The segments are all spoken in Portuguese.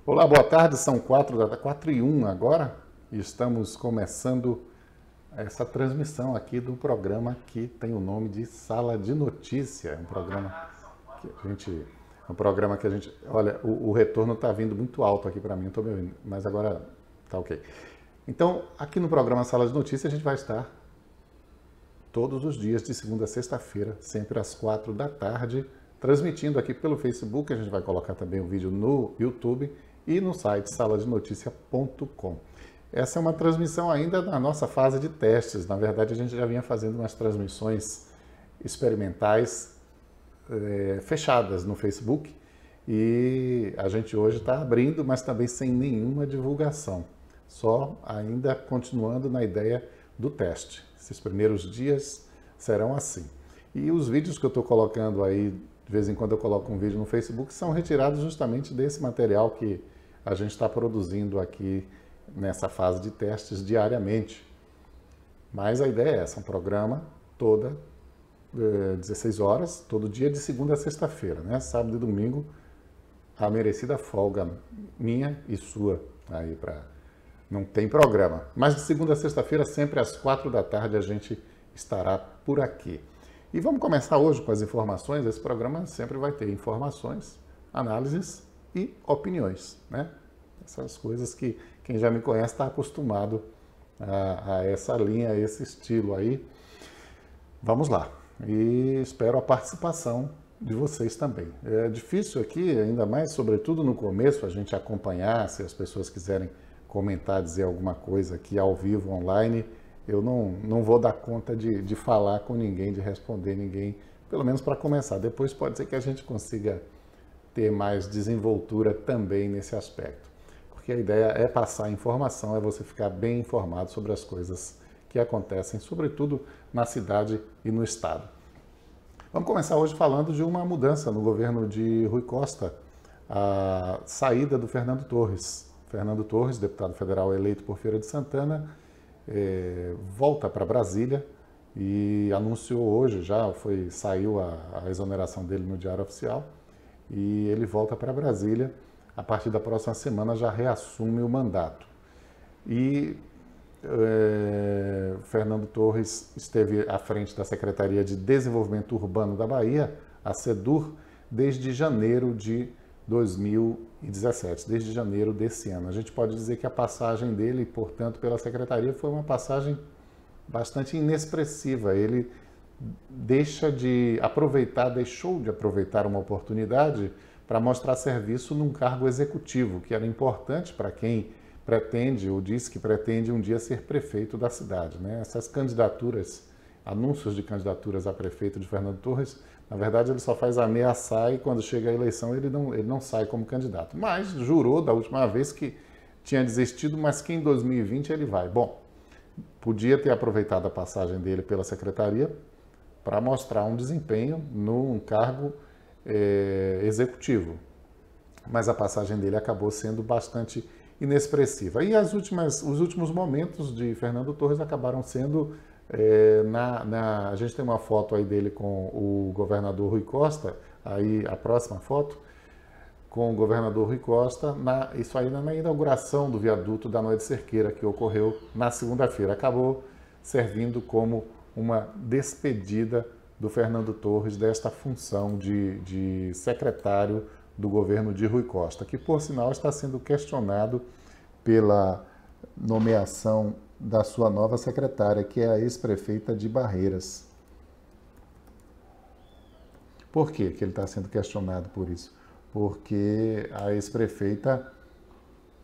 Olá, boa tarde, são 4h01 agora e estamos começando essa transmissão aqui do programa que tem o nome de Sala de Notícia. É um programa que a gente... Olha, o retorno está vindo muito alto aqui para mim, não estou me ouvindo, mas agora está ok. Então, aqui no programa Sala de Notícia a gente vai estar todos os dias, de segunda a sexta-feira, sempre às 4 da tarde, transmitindo aqui pelo Facebook. A gente vai colocar também o vídeo no YouTube e no site saladenoticia.com. Essa é uma transmissão ainda na nossa fase de testes. Na verdade, a gente já vinha fazendo umas transmissões experimentais fechadas no Facebook e a gente hoje está abrindo, mas também sem nenhuma divulgação. Só ainda continuando na ideia do teste. Esses primeiros dias serão assim. E os vídeos que eu estou colocando aí, de vez em quando eu coloco um vídeo no Facebook, são retirados justamente desse material que a gente está produzindo aqui nessa fase de testes diariamente. Mas a ideia é essa, um programa toda 16 horas, todo dia de segunda a sexta-feira, né? Sábado e domingo, a merecida folga minha e sua aí não tem programa. Mas de segunda a sexta-feira, sempre às 4 da tarde, a gente estará por aqui. E vamos começar hoje com as informações. Esse programa sempre vai ter informações, análises e opiniões, né? Essas coisas que quem já me conhece está acostumado a essa linha, a esse estilo aí. Vamos lá. E espero a participação de vocês também. É difícil aqui, ainda mais, sobretudo no começo, a gente acompanhar, se as pessoas quiserem comentar, dizer alguma coisa aqui ao vivo, online, eu não vou dar conta de falar com ninguém, de responder ninguém, pelo menos para começar. Depois pode ser que a gente consiga ter mais desenvoltura também nesse aspecto. Porque a ideia é passar informação, é você ficar bem informado sobre as coisas que acontecem, sobretudo na cidade e no estado. Vamos começar hoje falando de uma mudança no governo de Rui Costa, a saída do Fernando Torres. Fernando Torres, deputado federal eleito por Feira de Santana, volta para Brasília e anunciou hoje, saiu a exoneração dele no Diário Oficial, e ele volta para Brasília. A partir da próxima semana já reassume o mandato. E Fernando Torres esteve à frente da Secretaria de Desenvolvimento Urbano da Bahia, a SEDUR, desde janeiro de 2017, desde janeiro desse ano. A gente pode dizer que a passagem dele, portanto, pela Secretaria foi uma passagem bastante inexpressiva. Ele deixou de aproveitar uma oportunidade para mostrar serviço num cargo executivo, que era importante para quem pretende, ou diz que pretende um dia ser prefeito da cidade, né? Essas candidaturas, anúncios de candidaturas a prefeito de Fernando Torres, na verdade ele só faz ameaçar e quando chega a eleição ele não sai como candidato. Mas jurou da última vez que tinha desistido, mas que em 2020 ele vai. Bom, podia ter aproveitado a passagem dele pela secretaria para mostrar um desempenho num cargo executivo, mas a passagem dele acabou sendo bastante inexpressiva. E os últimos momentos de Fernando Torres acabaram sendo... a gente tem uma foto aí dele com o governador Rui Costa, aí a próxima foto, com o governador Rui Costa, isso aí na inauguração do viaduto da Noite Cerqueira, que ocorreu na segunda-feira. Acabou servindo como uma despedida do Fernando Torres desta função de secretário do governo de Rui Costa, que, por sinal, está sendo questionado pela nomeação da sua nova secretária, que é a ex-prefeita de Barreiras. Por que ele está sendo questionado por isso? Porque a ex-prefeita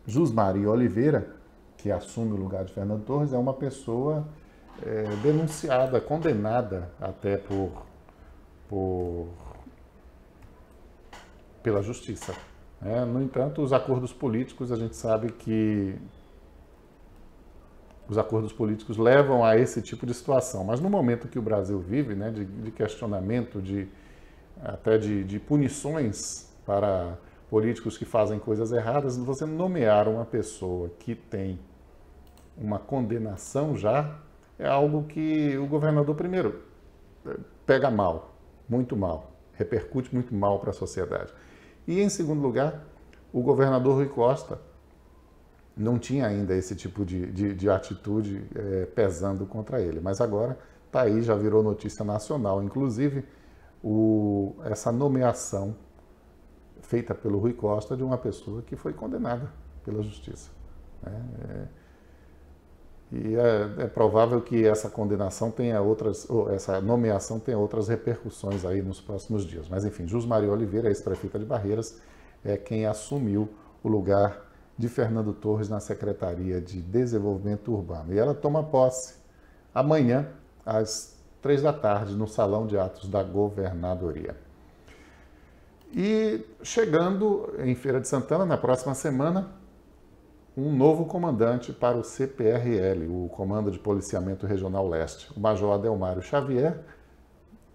Jusmaria Oliveira, que assume o lugar de Fernando Torres, é uma pessoa denunciada, condenada até pela justiça. No entanto, os acordos políticos, a gente sabe que os acordos políticos levam a esse tipo de situação. Mas no momento que o Brasil vive, né, de questionamento, até de punições para políticos que fazem coisas erradas, você nomear uma pessoa que tem uma condenação já é algo que o governador, primeiro, pega mal, muito mal, repercute muito mal para a sociedade. E, em segundo lugar, o governador Rui Costa não tinha ainda esse tipo de atitude pesando contra ele. Mas agora está aí, já virou notícia nacional. Inclusive, essa nomeação feita pelo Rui Costa de uma pessoa que foi condenada pela justiça. E é provável que essa condenação tenha outras, ou essa nomeação tenha outras repercussões aí nos próximos dias. Mas enfim, Jusmaria Oliveira, ex-prefeita de Barreiras, é quem assumiu o lugar de Fernando Torres na Secretaria de Desenvolvimento Urbano. E ela toma posse amanhã, às 3 da tarde, no Salão de Atos da Governadoria. E chegando em Feira de Santana, na próxima semana, um novo comandante para o CPRL, o Comando de Policiamento Regional Leste. O Major Adelmário Xavier,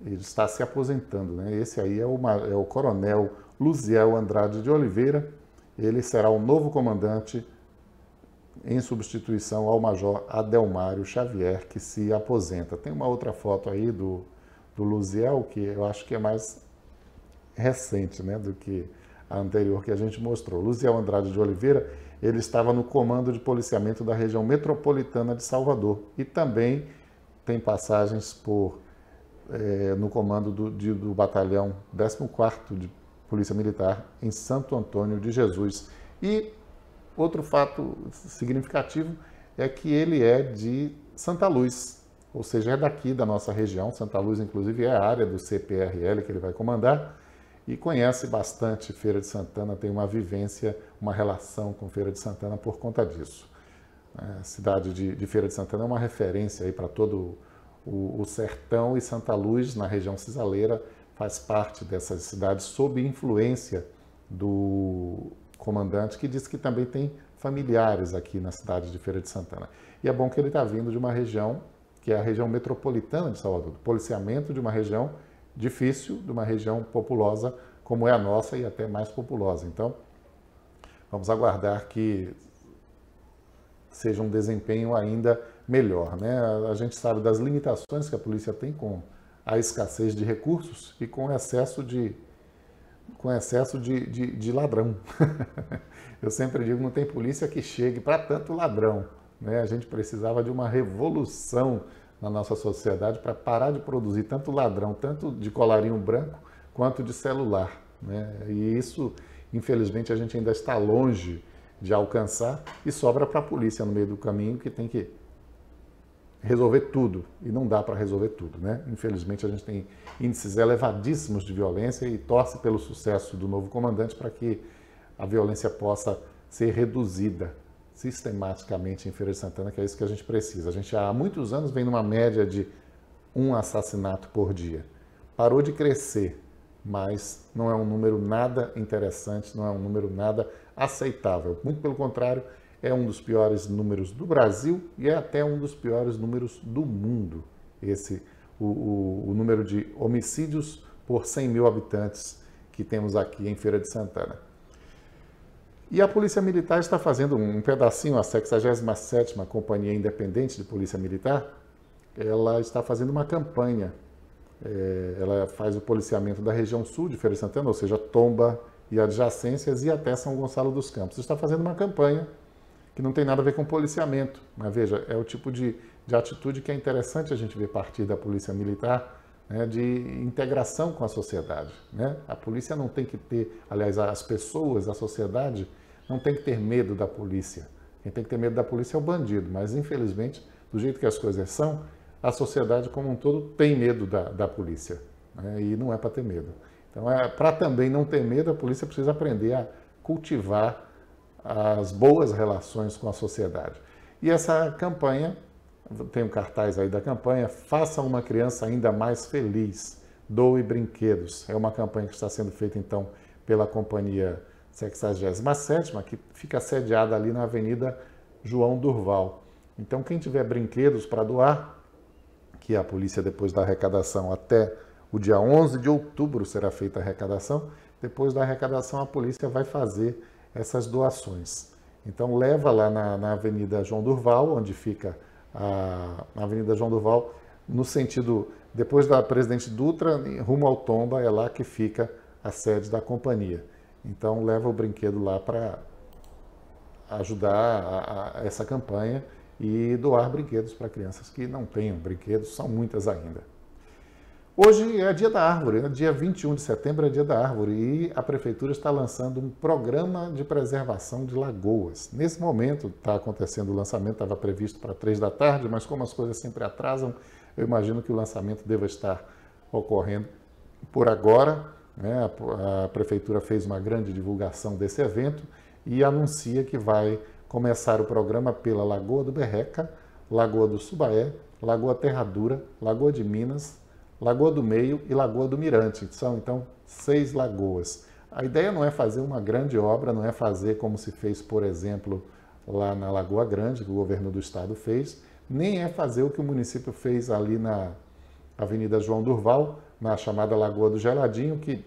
ele está se aposentando, né? Esse aí é o Coronel Luziel Andrade de Oliveira. Ele será o novo comandante em substituição ao Major Adelmário Xavier, que se aposenta. Tem uma outra foto aí do Luziel, que eu acho que é mais recente, né, do que a anterior que a gente mostrou. Luziel Andrade de Oliveira, ele estava no Comando de Policiamento da região metropolitana de Salvador e também tem passagens no comando do batalhão 14º de Polícia Militar em Santo Antônio de Jesus. E outro fato significativo é que ele é de Santa Luz, ou seja, é daqui da nossa região. Santa Luz, inclusive, é a área do CPRL que ele vai comandar e conhece bastante Feira de Santana, tem uma vivência, uma relação com Feira de Santana por conta disso. A cidade de Feira de Santana é uma referência aí para todo o sertão, e Santa Luz, na região cisaleira, faz parte dessas cidades sob influência do comandante, que diz que também tem familiares aqui na cidade de Feira de Santana. E é bom que ele está vindo de uma região que é a região metropolitana de Salvador, do policiamento de uma região difícil, de uma região populosa como é a nossa e até mais populosa. Então, vamos aguardar que seja um desempenho ainda melhor, né? A gente sabe das limitações que a polícia tem com a escassez de recursos e com excesso de ladrão. Eu sempre digo, não tem polícia que chegue para tanto ladrão, né? A gente precisava de uma revolução na nossa sociedade para parar de produzir tanto ladrão, tanto de colarinho branco, quanto de celular, né? E isso, infelizmente, a gente ainda está longe de alcançar e sobra para a polícia no meio do caminho, que tem que resolver tudo, e não dá para resolver tudo, né? Infelizmente, a gente tem índices elevadíssimos de violência e torce pelo sucesso do novo comandante para que a violência possa ser reduzida sistematicamente em Feira de Santana, que é isso que a gente precisa. A gente há muitos anos vem numa média de um assassinato por dia. Parou de crescer, mas não é um número nada interessante, não é um número nada aceitável. Muito pelo contrário, é um dos piores números do Brasil e é até um dos piores números do mundo. O número de homicídios por 100 mil habitantes que temos aqui em Feira de Santana. E a Polícia Militar está fazendo um pedacinho, a 67ª Companhia Independente de Polícia Militar, ela está fazendo uma campanha. Ela faz o policiamento da região sul de Feira de Santana, ou seja, Tomba e adjacências, e até São Gonçalo dos Campos. Está fazendo uma campanha que não tem nada a ver com policiamento, mas veja, é o tipo de atitude que é interessante a gente ver partir da Polícia Militar, né, de integração com a sociedade, né? A polícia não tem que ter, aliás, as pessoas, a sociedade, não tem que ter medo da polícia. Quem tem que ter medo da polícia é o bandido, mas infelizmente, do jeito que as coisas são, a sociedade como um todo tem medo da polícia, né? E não é para ter medo. Então, para também não ter medo, a polícia precisa aprender a cultivar as boas relações com a sociedade. E essa campanha, tem um cartaz aí da campanha, Faça uma Criança Ainda Mais Feliz, Doe Brinquedos. É uma campanha que está sendo feita, então, pela Companhia 67ª, que fica sediada ali na Avenida João Durval. Então, quem tiver brinquedos para doar, que a polícia, depois da arrecadação, até o dia 11 de outubro será feita a arrecadação, depois da arrecadação a polícia vai fazer essas doações. Então, leva lá na Avenida João Durval, onde fica a Avenida João Durval, no sentido, depois da Presidente Dutra, rumo ao Tomba, é lá que fica a sede da companhia. Então leva o brinquedo lá para ajudar a essa campanha e doar brinquedos para crianças que não tenham brinquedos, são muitas ainda. Hoje é dia da árvore, né? Dia 21 de setembro é dia da árvore e a Prefeitura está lançando um programa de preservação de lagoas. Nesse momento está acontecendo o lançamento, estava previsto para 3 da tarde, mas como as coisas sempre atrasam, eu imagino que o lançamento deva estar ocorrendo por agora, né? A Prefeitura fez uma grande divulgação desse evento e anuncia que vai começar o programa pela Lagoa do Berreca, Lagoa do Subaé, Lagoa Terra Dura, Lagoa de Minas, Lagoa do Meio e Lagoa do Mirante. São, então, 6 lagoas. A ideia não é fazer uma grande obra, não é fazer como se fez, por exemplo, lá na Lagoa Grande, que o governo do estado fez, nem é fazer o que o município fez ali na Avenida João Durval, na chamada Lagoa do Geladinho, que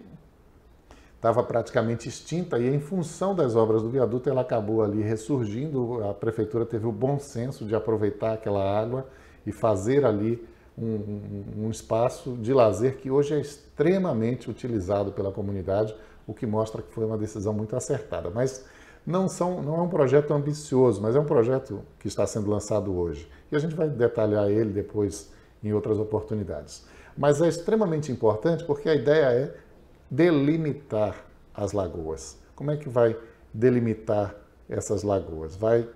estava praticamente extinta e em função das obras do viaduto ela acabou ali ressurgindo. A prefeitura teve o bom senso de aproveitar aquela água e fazer ali um espaço de lazer que hoje é extremamente utilizado pela comunidade, o que mostra que foi uma decisão muito acertada. Mas não é um projeto ambicioso, mas é um projeto que está sendo lançado hoje. E a gente vai detalhar ele depois em outras oportunidades. Mas é extremamente importante porque a ideia é delimitar as lagoas. Como é que vai delimitar essas lagoas? Vai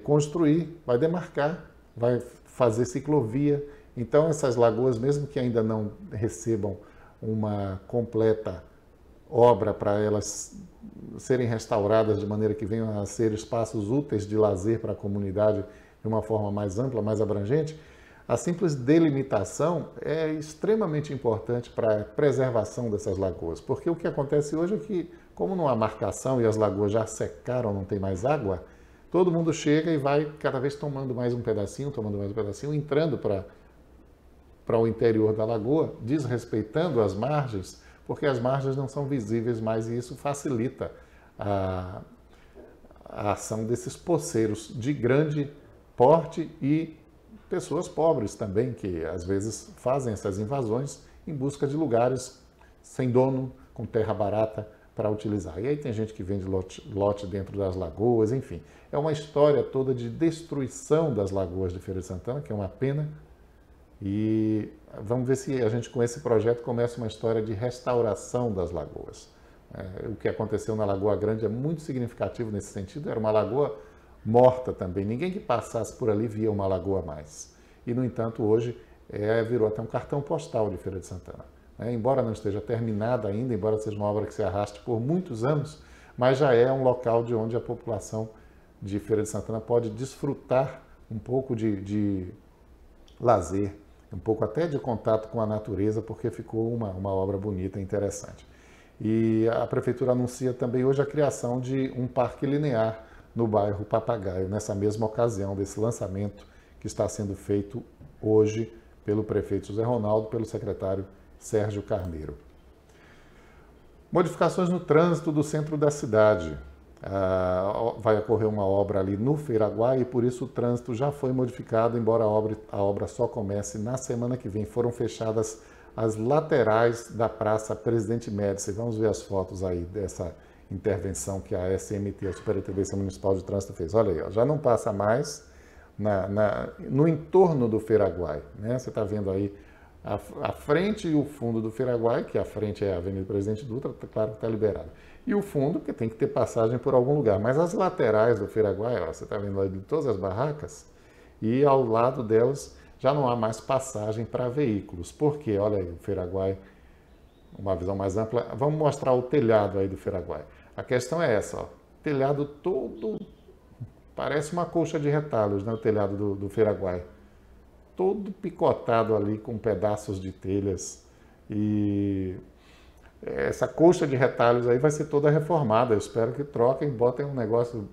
construir, vai demarcar, vai fazer ciclovia. Então essas lagoas, mesmo que ainda não recebam uma completa obra para elas serem restauradas de maneira que venham a ser espaços úteis de lazer para a comunidade de uma forma mais ampla, mais abrangente, a simples delimitação é extremamente importante para a preservação dessas lagoas, porque o que acontece hoje é que, como não há marcação e as lagoas já secaram, não tem mais água, todo mundo chega e vai cada vez tomando mais um pedacinho, entrando para o interior da lagoa, desrespeitando as margens, porque as margens não são visíveis mais e isso facilita a ação desses poceiros de grande porte e pessoas pobres também, que às vezes fazem essas invasões em busca de lugares sem dono, com terra barata para utilizar. E aí tem gente que vende lote dentro das lagoas, enfim. É uma história toda de destruição das lagoas de Feira de Santana, que é uma pena. E vamos ver se a gente com esse projeto começa uma história de restauração das lagoas. O que aconteceu na Lagoa Grande é muito significativo nesse sentido, era uma lagoa morta também. Ninguém que passasse por ali via uma lagoa mais. E, no entanto, hoje virou até um cartão postal de Feira de Santana. Embora não esteja terminada ainda, embora seja uma obra que se arraste por muitos anos, mas já é um local de onde a população de Feira de Santana pode desfrutar um pouco de lazer, um pouco até de contato com a natureza, porque ficou uma obra bonita e interessante. E a Prefeitura anuncia também hoje a criação de um parque linear no bairro Papagaio, nessa mesma ocasião desse lançamento que está sendo feito hoje pelo prefeito José Ronaldo, pelo secretário Sérgio Carneiro. Modificações no trânsito do centro da cidade. Vai ocorrer uma obra ali no Feiraguá e por isso o trânsito já foi modificado, embora a obra só comece na semana que vem. Foram fechadas as laterais da Praça Presidente Médici. Vamos ver as fotos aí dessa intervenção que a SMT, a Superintendência Municipal de Trânsito, fez. Olha aí, ó, já não passa mais no entorno do Feiraguá, né? Você está vendo aí a frente e o fundo do Feiraguá, que a frente é a Avenida Presidente Dutra, claro que está liberado. E o fundo, que tem que ter passagem por algum lugar. Mas as laterais do Feiraguá, ó, você está vendo aí de todas as barracas, e ao lado delas já não há mais passagem para veículos. Por quê? Olha aí, o Feiraguá, uma visão mais ampla. Vamos mostrar o telhado aí do Feiraguá. A questão é essa, ó, telhado todo, parece uma colcha de retalhos, né, o telhado do Feiraguá. Todo picotado ali com pedaços de telhas. E essa colcha de retalhos aí vai ser toda reformada. Eu espero que troquem, botem um negócio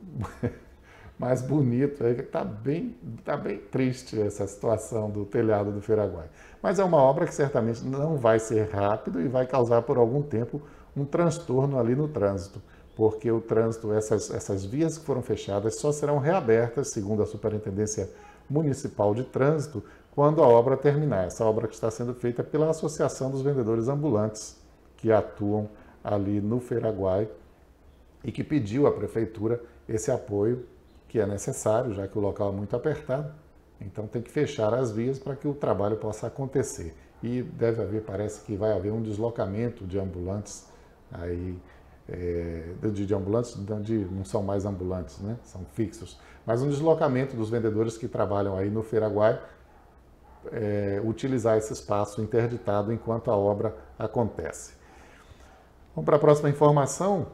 mais bonito aí, que tá bem triste essa situação do telhado do Feiraguá. Mas é uma obra que certamente não vai ser rápido e vai causar por algum tempo um transtorno ali no trânsito, porque o trânsito, essas vias que foram fechadas só serão reabertas, segundo a Superintendência Municipal de Trânsito, quando a obra terminar. Essa obra que está sendo feita pela Associação dos Vendedores Ambulantes, que atuam ali no Feiraguai e que pediu à prefeitura esse apoio que é necessário, já que o local é muito apertado. Então tem que fechar as vias para que o trabalho possa acontecer. E deve haver, parece que vai haver um deslocamento de ambulantes aí, de ambulantes, não são mais ambulantes, né? São fixos, mas um deslocamento dos vendedores que trabalham aí no Feiraguai, utilizar esse espaço interditado enquanto a obra acontece. Vamos para a próxima informação.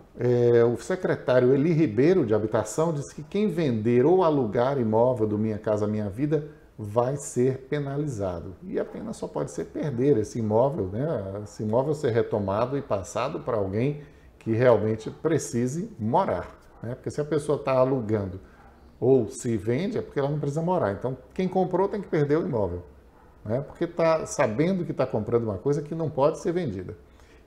O secretário Eli Ribeiro, de Habitação, disse que quem vender ou alugar imóvel do Minha Casa Minha Vida vai ser penalizado. E a pena só pode ser perder esse imóvel, né? Esse imóvel ser retomado e passado para alguém que realmente precise morar, né? Porque se a pessoa está alugando ou se vende, é porque ela não precisa morar. Então, quem comprou tem que perder o imóvel, né? Porque está sabendo que está comprando uma coisa que não pode ser vendida.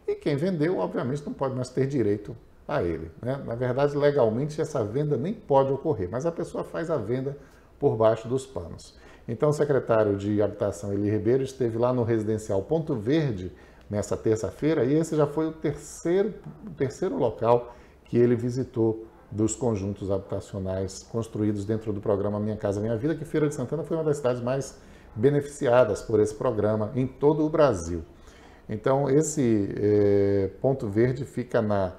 E quem vendeu, obviamente, não pode mais ter direito a ele, né? Na verdade, legalmente, essa venda nem pode ocorrer, mas a pessoa faz a venda por baixo dos panos. Então, o secretário de Habitação, Eli Ribeiro, esteve lá no residencial Ponto Verde nessa terça-feira e esse já foi o terceiro local que ele visitou dos conjuntos habitacionais construídos dentro do programa Minha Casa Minha Vida, que Feira de Santana foi uma das cidades mais beneficiadas por esse programa em todo o Brasil. Então, esse Ponto Verde fica na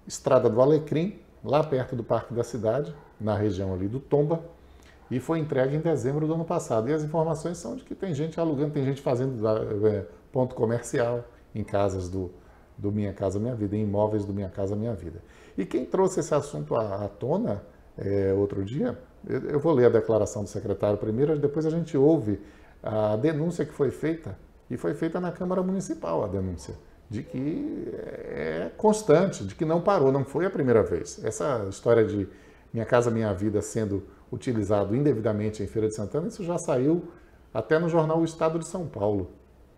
Estrada do Alecrim, lá perto do Parque da Cidade, na região ali do Tomba, e foi entregue em dezembro do ano passado. E as informações são de que tem gente alugando, tem gente fazendo ponto comercial em casas do Minha Casa Minha Vida, em imóveis do Minha Casa Minha Vida. E quem trouxe esse assunto à tona outro dia, eu vou ler a declaração do secretário primeiro, depois a gente ouve a denúncia que foi feita, e foi feita na Câmara Municipal a denúncia, de que é constante, de que não parou, não foi a primeira vez. Essa história de Minha Casa Minha Vida sendo utilizado indevidamente em Feira de Santana, isso já saiu até no jornal O Estado de São Paulo,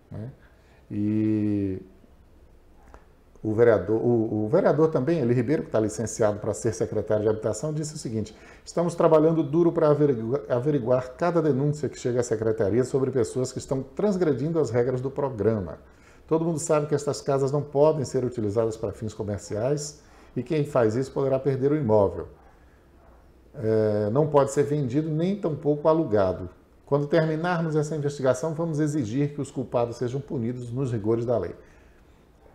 né? E o vereador também, Eli Ribeiro, que está licenciado para ser secretário de Habitação, disse o seguinte: estamos trabalhando duro para averiguar cada denúncia que chega à secretaria sobre pessoas que estão transgredindo as regras do programa. Todo mundo sabe que estas casas não podem ser utilizadas para fins comerciais e quem faz isso poderá perder o imóvel. Não pode ser vendido nem tampouco alugado. Quando terminarmos essa investigação, vamos exigir que os culpados sejam punidos nos rigores da lei.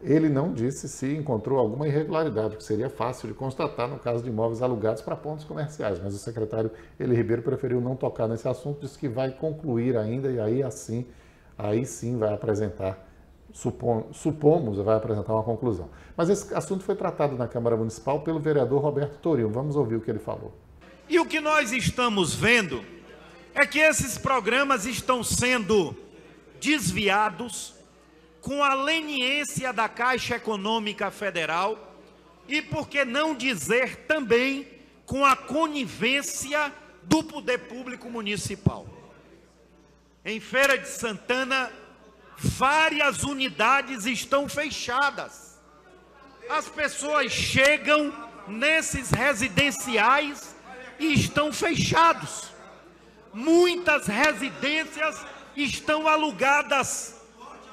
Ele não disse se encontrou alguma irregularidade, que seria fácil de constatar no caso de imóveis alugados para pontos comerciais, mas o secretário Eli Ribeiro preferiu não tocar nesse assunto, disse que vai concluir ainda e aí sim vai apresentar, supomos, vai apresentar uma conclusão. Mas esse assunto foi tratado na Câmara Municipal pelo vereador Roberto Torinho. Vamos ouvir o que ele falou. E o que nós estamos vendo é que esses programas estão sendo desviados com a leniência da Caixa Econômica Federal e, por que não dizer, também com a conivência do poder público municipal. Em Feira de Santana, várias unidades estão fechadas. As pessoas chegam nesses residenciais e estão fechados. Muitas residências estão alugadas.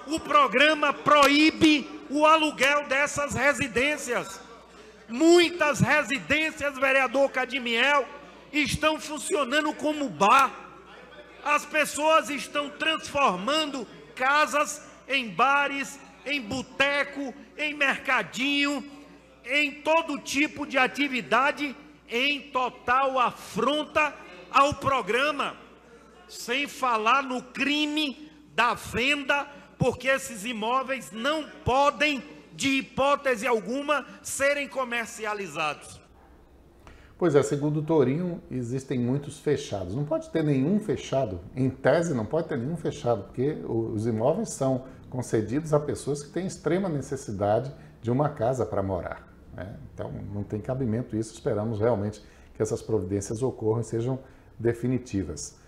O programa proíbe o aluguel dessas residências. Muitas residências, vereador Cadimiel, estão funcionando como bar. As pessoas estão transformando casas em bares, em boteco, em mercadinho, em todo tipo de atividade, em total afronta ao programa, sem falar no crime da venda, porque esses imóveis não podem, de hipótese alguma, serem comercializados. Pois é, segundo o Torinho, existem muitos fechados. Não pode ter nenhum fechado. Em tese, não pode ter nenhum fechado, porque os imóveis são concedidos a pessoas que têm extrema necessidade de uma casa para morar, né? Então, não tem cabimento isso. Esperamos realmente que essas providências ocorram e sejam definitivas.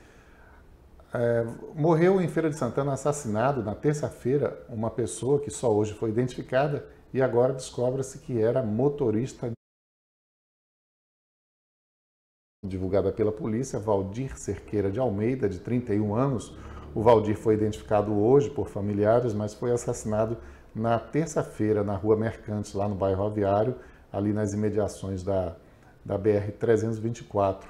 Morreu em Feira de Santana, assassinado na terça-feira, uma pessoa que só hoje foi identificada e agora descobre-se que era motorista. Divulgada pela polícia, Valdir Cerqueira de Almeida, de 31 anos. O Valdir foi identificado hoje por familiares, mas foi assassinado na terça-feira na Rua Mercantes, lá no bairro Aviário, ali nas imediações da BR-324.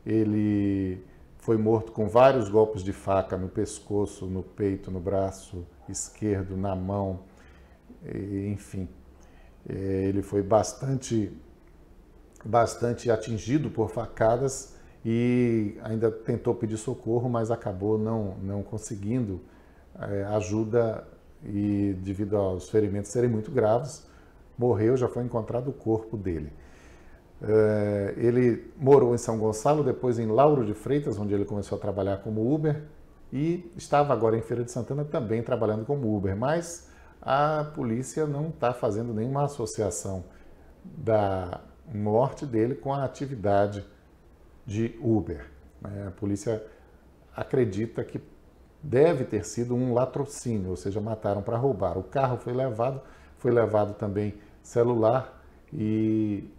Ele foi morto com vários golpes de faca no pescoço, no peito, no braço esquerdo, na mão, enfim. Ele foi bastante atingido por facadas e ainda tentou pedir socorro, mas acabou não conseguindo ajuda e, devido aos ferimentos serem muito graves, morreu, já foi encontrado o corpo dele. Ele morou em São Gonçalo, depois em Lauro de Freitas, onde ele começou a trabalhar como Uber, e estava agora em Feira de Santana também trabalhando como Uber, mas a polícia não está fazendo nenhuma associação da morte dele com a atividade de Uber. A polícia acredita que deve ter sido um latrocínio, ou seja, mataram para roubar. O carro foi levado também celular e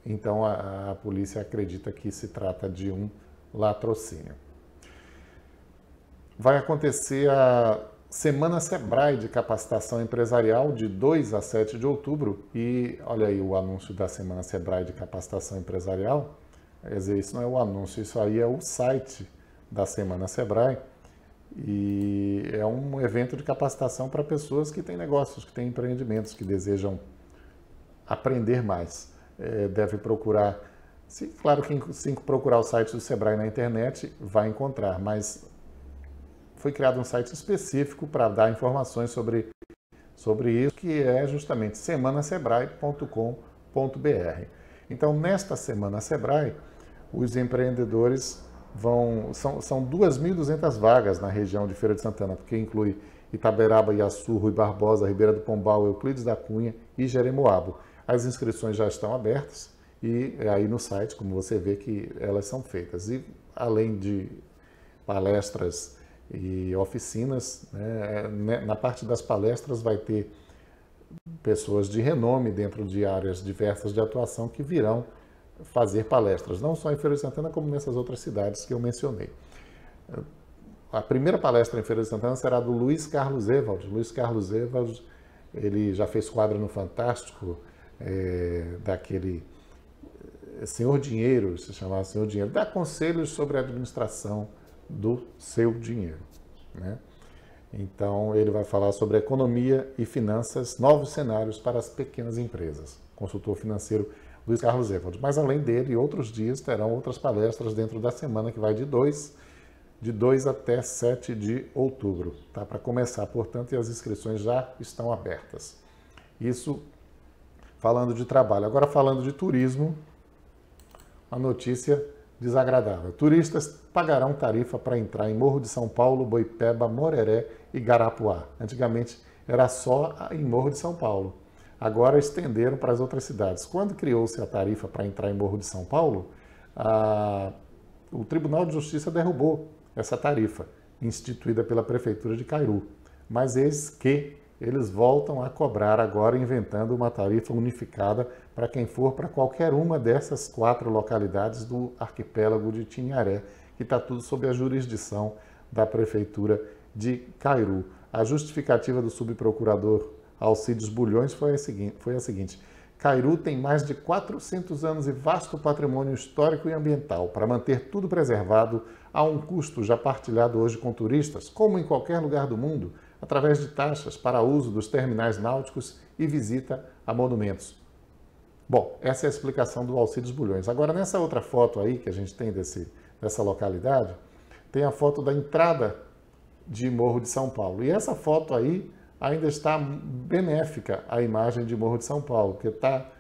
então a polícia acredita que se trata de um latrocínio. Vai acontecer a Semana Sebrae de Capacitação Empresarial de 2 a 7 de outubro e olha aí o anúncio da Semana Sebrae de Capacitação Empresarial. Quer dizer, isso não é o anúncio, isso aí é o site da Semana Sebrae e é um evento de capacitação para pessoas que têm negócios, que têm empreendimentos, que desejam aprender mais. Deve procurar, claro que se procurar o site do Sebrae na internet vai encontrar, mas foi criado um site específico para dar informações sobre isso, que é justamente semanasebrae.com.br. Então, nesta Semana Sebrae, os empreendedores são 2.200 vagas na região de Feira de Santana, porque inclui Itaberaba, Iaçu, Rui Barbosa, Ribeira do Pombal, Euclides da Cunha e Jeremoabo. As inscrições já estão abertas e aí no site, como você vê, que elas são feitas. E além de palestras e oficinas, na parte das palestras vai ter pessoas de renome dentro de áreas diversas de atuação que virão fazer palestras, não só em Feira de Santana, como nessas outras cidades que eu mencionei. A primeira palestra em Feira de Santana será do Luiz Carlos Ewald. Luiz Carlos Ewald, ele já fez quadro no Fantástico, daquele Senhor Dinheiro, se chamava Senhor Dinheiro, dá conselhos sobre a administração do seu dinheiro, né? Então, ele vai falar sobre economia e finanças, novos cenários para as pequenas empresas. Consultor financeiro Luiz Carlos Ewald. Mas, além dele, outros dias terão outras palestras dentro da semana, que vai de 2 até 7 de outubro. Tá? Para começar, portanto, e as inscrições já estão abertas. Isso falando de trabalho. Agora, falando de turismo, uma notícia desagradável. Turistas pagarão tarifa para entrar em Morro de São Paulo, Boipeba, Moreré e Garapuá. Antigamente era só em Morro de São Paulo. Agora estenderam para as outras cidades. Quando criou-se a tarifa para entrar em Morro de São Paulo, o Tribunal de Justiça derrubou essa tarifa, instituída pela Prefeitura de Cairu. Mas eis que eles voltam a cobrar agora, inventando uma tarifa unificada para quem for para qualquer uma dessas 4 localidades do arquipélago de Tinharé, que está tudo sob a jurisdição da Prefeitura de Cairu. A justificativa do subprocurador Alcides Bulhões foi a seguinte: Cairu tem mais de 400 anos e vasto patrimônio histórico e ambiental. Para manter tudo preservado, há um custo já partilhado hoje com turistas, como em qualquer lugar do mundo, através de taxas para uso dos terminais náuticos e visita a monumentos. Bom, essa é a explicação do Alcides Bulhões. Agora, nessa outra foto aí que a gente tem dessa localidade, tem a foto da entrada de Morro de São Paulo. E essa foto aí ainda está benéfica à imagem de Morro de São Paulo, que está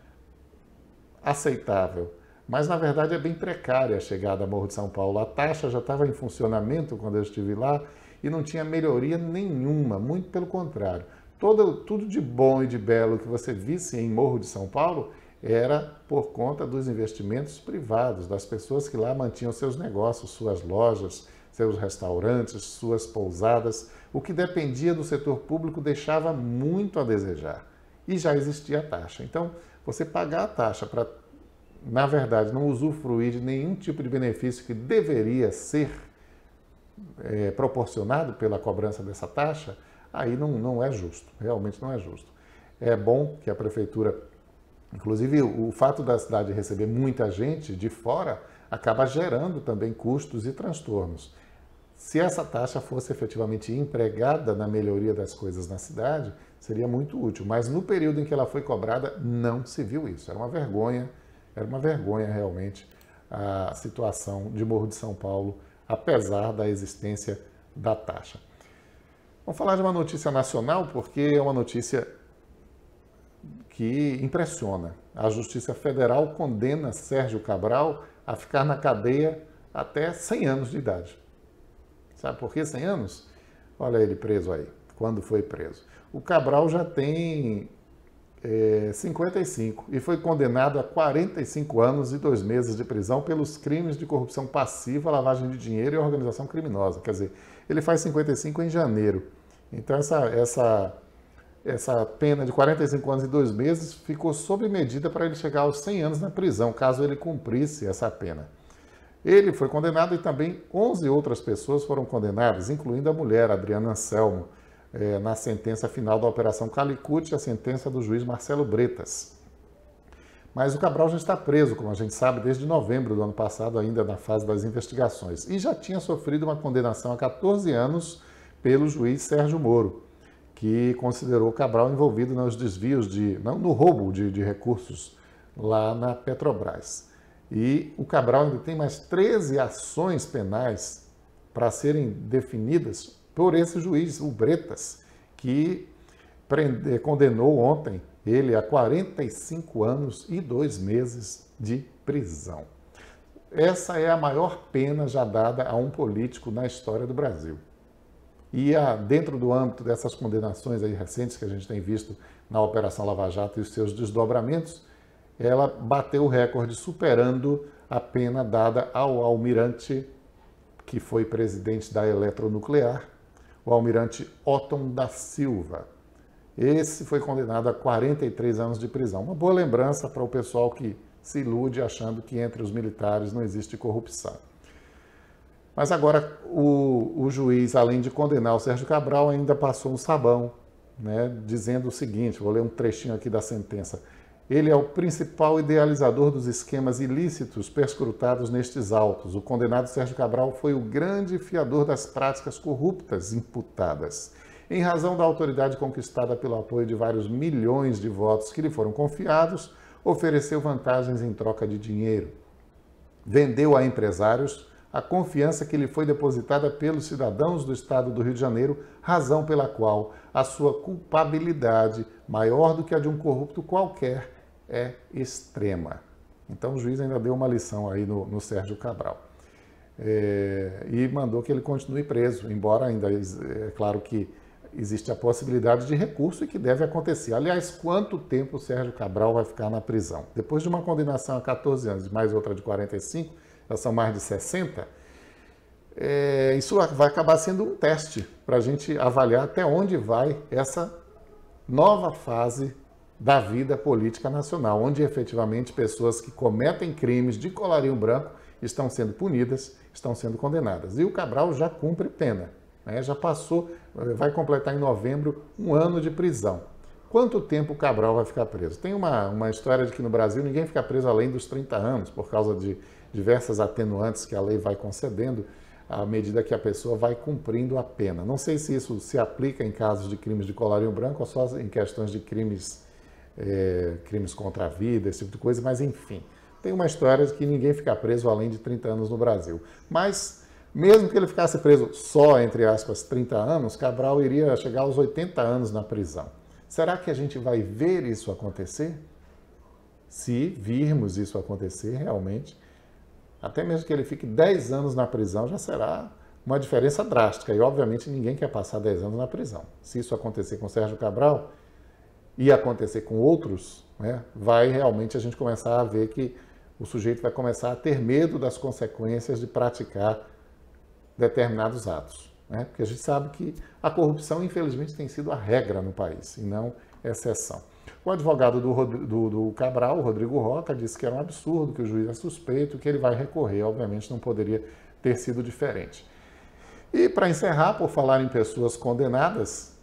aceitável. Mas, na verdade, é bem precária a chegada a Morro de São Paulo. A taxa já estava em funcionamento quando eu estive lá e não tinha melhoria nenhuma, muito pelo contrário. Tudo de bom e de belo que você visse em Morro de São Paulo era por conta dos investimentos privados, das pessoas que lá mantinham seus negócios, suas lojas, seus restaurantes, suas pousadas. O que dependia do setor público deixava muito a desejar. E já existia a taxa. Então, você pagar a taxa para, na verdade, não usufruir de nenhum tipo de benefício que deveria ser proporcionado pela cobrança dessa taxa, aí não é justo, realmente não é justo. É bom que a prefeitura, inclusive o fato da cidade receber muita gente de fora, acaba gerando também custos e transtornos. Se essa taxa fosse efetivamente empregada na melhoria das coisas na cidade, seria muito útil. Mas no período em que ela foi cobrada, não se viu isso. Era uma vergonha realmente a situação de Morro de São Paulo, apesar da existência da taxa. Vamos falar de uma notícia nacional, porque é uma notícia que impressiona. A Justiça Federal condena Sérgio Cabral a ficar na cadeia até 100 anos de idade. Sabe por que 100 anos? Olha ele preso aí, quando foi preso. O Cabral já tem 55 e foi condenado a 45 anos e 2 meses de prisão pelos crimes de corrupção passiva, lavagem de dinheiro e organização criminosa. Quer dizer, ele faz 55 em janeiro. Então essa pena de 45 anos e 2 meses ficou sob medida para ele chegar aos 100 anos na prisão, caso ele cumprisse essa pena. Ele foi condenado e também 11 outras pessoas foram condenadas, incluindo a mulher, Adriana Anselmo, na sentença final da Operação Calicut, a sentença do juiz Marcelo Bretas. Mas o Cabral já está preso, como a gente sabe, desde novembro do ano passado, ainda na fase das investigações, e já tinha sofrido uma condenação a 14 anos pelo juiz Sérgio Moro, que considerou Cabral envolvido nos desvios no roubo de recursos lá na Petrobras. E o Cabral ainda tem mais 13 ações penais para serem definidas por esse juiz, o Bretas, que condenou ontem ele a 45 anos e 2 meses de prisão. Essa é a maior pena já dada a um político na história do Brasil. E dentro do âmbito dessas condenações aí recentes que a gente tem visto na Operação Lava Jato e os seus desdobramentos, ela bateu o recorde, superando a pena dada ao almirante, que foi presidente da Eletronuclear, o almirante Otton da Silva. Esse foi condenado a 43 anos de prisão. Uma boa lembrança para o pessoal que se ilude achando que entre os militares não existe corrupção. Mas agora o juiz, além de condenar o Sérgio Cabral, ainda passou um sabão, né, dizendo o seguinte, vou ler um trechinho aqui da sentença. Ele é o principal idealizador dos esquemas ilícitos perscrutados nestes autos. O condenado Sérgio Cabral foi o grande fiador das práticas corruptas imputadas. Em razão da autoridade conquistada pelo apoio de vários milhões de votos que lhe foram confiados, ofereceu vantagens em troca de dinheiro. Vendeu a empresários a confiança que lhe foi depositada pelos cidadãos do estado do Rio de Janeiro, razão pela qual a sua culpabilidade, maior do que a de um corrupto qualquer, é extrema. Então o juiz ainda deu uma lição aí no Sérgio Cabral. E mandou que ele continue preso, embora ainda, é claro que existe a possibilidade de recurso e que deve acontecer. Aliás, quanto tempo o Sérgio Cabral vai ficar na prisão? Depois de uma condenação a 14 anos e mais outra de 45, já são mais de 60, isso vai acabar sendo um teste para a gente avaliar até onde vai essa nova fase da vida política nacional, onde efetivamente pessoas que cometem crimes de colarinho branco estão sendo punidas, estão sendo condenadas. E o Cabral já cumpre pena, né? Já passou, vai completar em novembro 1 ano de prisão. Quanto tempo o Cabral vai ficar preso? Tem uma história de que no Brasil ninguém fica preso além dos 30 anos, por causa de diversas atenuantes que a lei vai concedendo à medida que a pessoa vai cumprindo a pena. Não sei se isso se aplica em casos de crimes de colarinho branco ou só em questões de crimes contra a vida, esse tipo de coisa, mas enfim. Tem uma história de que ninguém fica preso além de 30 anos no Brasil. Mas, mesmo que ele ficasse preso só, entre aspas, 30 anos, Cabral iria chegar aos 80 anos na prisão. Será que a gente vai ver isso acontecer? Se virmos isso acontecer, realmente, até mesmo que ele fique 10 anos na prisão, já será uma diferença drástica. E, obviamente, ninguém quer passar 10 anos na prisão. Se isso acontecer com Sérgio Cabral e acontecer com outros, né, vai realmente a gente começar a ver que o sujeito vai começar a ter medo das consequências de praticar determinados atos, né? Porque a gente sabe que a corrupção, infelizmente, tem sido a regra no país e não exceção. O advogado do Cabral, Rodrigo Roca, disse que era um absurdo, que o juiz é suspeito, que ele vai recorrer. Obviamente não poderia ter sido diferente. E para encerrar, por falar em pessoas condenadas,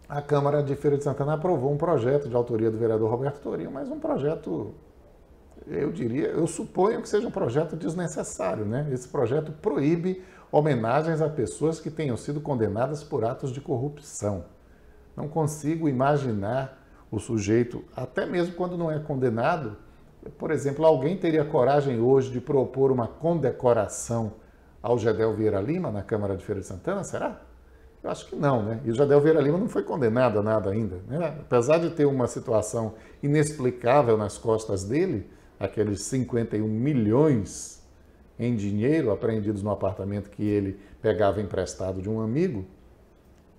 a Câmara de Feira de Santana aprovou um projeto de autoria do vereador Roberto Torinho, mas um projeto, eu suponho que seja um projeto desnecessário, né? Esse projeto proíbe homenagens a pessoas que tenham sido condenadas por atos de corrupção. Não consigo imaginar o sujeito, até mesmo quando não é condenado, por exemplo, alguém teria coragem hoje de propor uma condecoração ao Gedel Vieira Lima na Câmara de Feira de Santana, será? Eu acho que não, né? E o Gedel Vieira Lima não foi condenado a nada ainda, né? Apesar de ter uma situação inexplicável nas costas dele, aqueles 51 milhões em dinheiro apreendidos no apartamento que ele pegava emprestado de um amigo,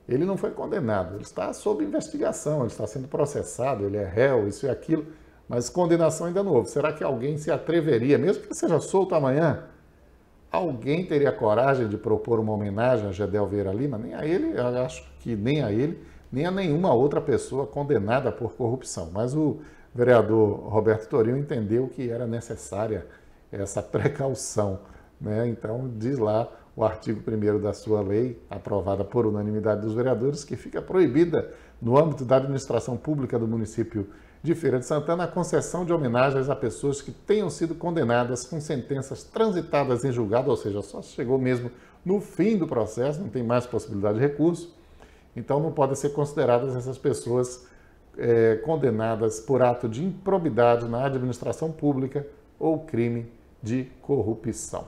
ele não foi condenado, ele está sob investigação, ele está sendo processado, ele é réu, isso e aquilo, mas condenação ainda não houve. Será que alguém se atreveria, mesmo que ele seja solto amanhã, alguém teria coragem de propor uma homenagem a Gedel Vieira Lima? Nem a ele, eu acho que nem a ele, nem a nenhuma outra pessoa condenada por corrupção. Mas o vereador Roberto Torinho entendeu que era necessária essa precaução, né? Então, diz lá o artigo 1º da sua lei, aprovada por unanimidade dos vereadores, que fica proibida, no âmbito da administração pública do município de Feira de Santana, a concessão de homenagens a pessoas que tenham sido condenadas com sentenças transitadas em julgado, ou seja, só chegou mesmo no fim do processo, não tem mais possibilidade de recurso, então não podem ser consideradas essas pessoas condenadas por ato de improbidade na administração pública ou crime de corrupção.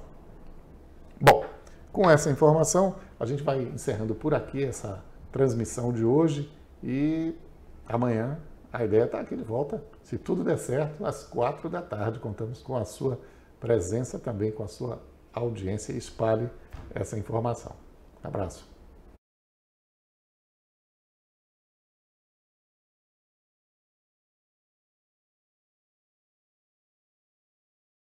Bom, com essa informação, a gente vai encerrando por aqui essa transmissão de hoje e amanhã a ideia está aqui de volta, se tudo der certo, às 4 da tarde. Contamos com a sua presença também, com a sua audiência e espalhe essa informação. Abraço.